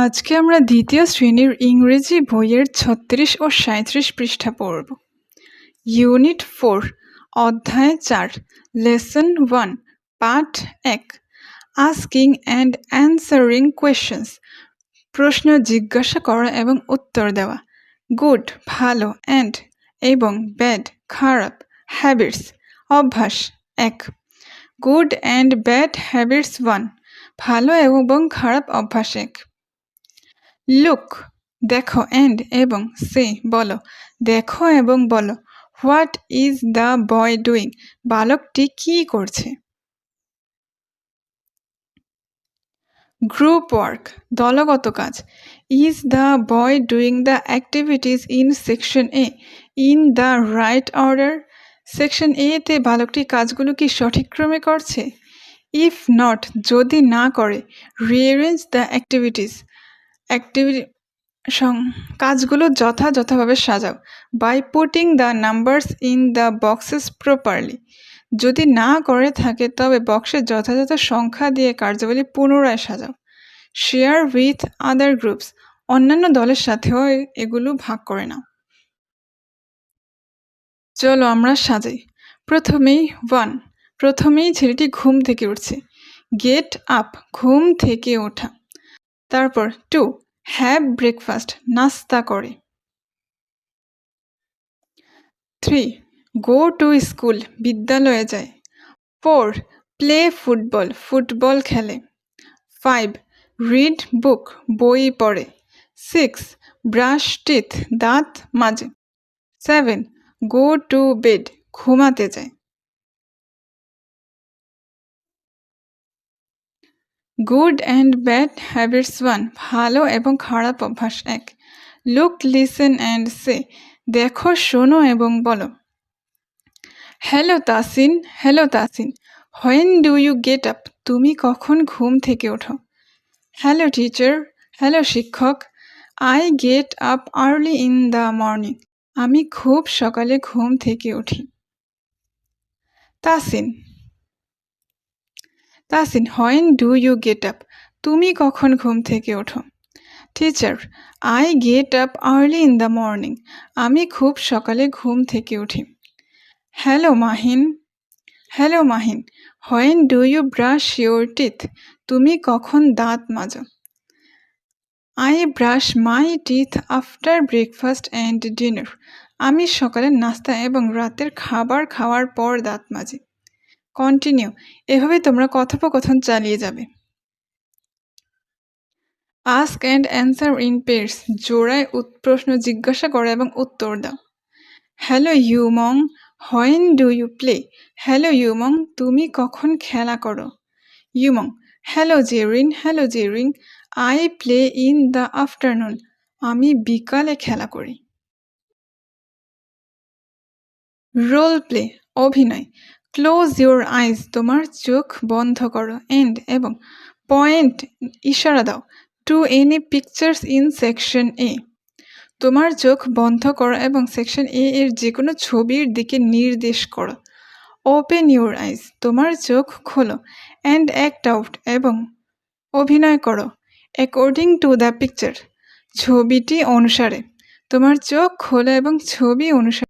আজকে আমরা দ্বিতীয় শ্রেণীর ইংরেজি বইয়ের ৩৬ ও ৩৭ পৃষ্ঠা পড়ব। ইউনিট 4, অধ্যায় 4, লেসন 1, পাঠ 1, আস্কিং অ্যান্ড অ্যান্সারিং কোয়েশ্চেন্স, প্রশ্ন জিজ্ঞাসা করা এবং উত্তর দেওয়া। গুড ভালো, অ্যান্ড এবং, ব্যাড খারাপ, হ্যাবিটস অভ্যাস 1। গুড অ্যান্ড ব্যাড হ্যাবিটস 1, ভালো এবং খারাপ অভ্যাস 1। লুক দেখো, অ্যান্ড এবং, সে বলো, দেখো এবং বলো। What is the boy doing, বালকটি কি করছে। গ্রুপ ওয়ার্ক দলগত কাজ। Is the boy doing the activities in section A in the right order, section A তে বালকটি কাজগুলো কি সঠিক ক্রমে করছে। ইফ নট যদি না করে, রিঅ্যারেঞ্জ দ্য অ্যাক্টিভিটিস কাজগুলো যথাযথভাবে সাজাও। By putting the numbers in the boxes properly, যদি না করে থাকে তবে বক্সে যথাযথ সংখ্যা দিয়ে কার্যাবলী পুনরায় সাজাও। শেয়ার উইথ আদার গ্রুপস, অন্যান্য দলের সাথেও এগুলো ভাগ করে নাও। চলো আমরা সাজাই। প্রথমেই ছেলেটি ঘুম থেকে উঠছে। গেট আপ, ঘুম থেকে ওঠা। তারপর 2, হ্যাভ ব্রেকফাস্ট, নাস্তা করে। 3, গো টু স্কুল, বিদ্যালয়ে যায়। 4, প্লে ফুটবল, ফুটবল খেলে। 5, রিড বুক, বই পড়ে। 6, ব্রাশ টিথ, দাঁত মাজে। 7, গো টু বেড, ঘুমাতে যায়। গুড অ্যান্ড ব্যাড হ্যাবিটস 1, ভালো এবং খারাপ অভ্যাস 1। লুক, লিসেন অ্যান্ড সে, দেখো, শোনো এবং বলো। Hello Tasin, hello Tasin, when do you get up, তুমি কখন ঘুম থেকে ওঠো। হ্যালো টিচার, হ্যালো শিক্ষক, I get up early in the morning, আমি খুব সকালে ঘুম থেকে উঠি। Tasin, when do you get up, তুমি কখন ঘুম থেকে ওঠো। Teacher, I get up early in the morning, আমি খুব সকালে ঘুম থেকে উঠি। Hello Mahin, when do you brush your teeth, তুমি কখন দাঁত মাজো। I brush my teeth after breakfast and dinner, আমি সকালের নাস্তা এবং রাতের খাবার খাওয়ার পর দাঁত মাজি। কন্টিনিউ, এভাবে তোমরা কথোপকথন চালিয়ে যাবে। Ask and answer in pairs, জোড়ায় প্রশ্ন জিজ্ঞাসা করো এবং উত্তর দাও। Hello Yumong, when do you play, hello Yumong, তুমি কখন খেলা করো। Yumong, hello Jerin, I play in the afternoon, আমি বিকালে খেলা করি। রোল প্লে, অভিনয়। ক্লোজ ইউর আইজ, তোমার চোখ বন্ধ করো। এন্ড এবং, পয়েন্ট, ইশারা দাও। To any pictures in section A, তোমার চোখ বন্ধ করো এবং সেকশন এ এর যে কোনো ছবির দিকে নির্দেশ করো। ওপেন ইউর আইজ, তোমার চোখ খোলো। অ্যান্ড অ্যাক্ট আউট, এবং অভিনয় করো। অ্যাকর্ডিং টু দ্য পিকচার, ছবিটি অনুসারে। তোমার চোখ খোলো এবং ছবি অনুসারে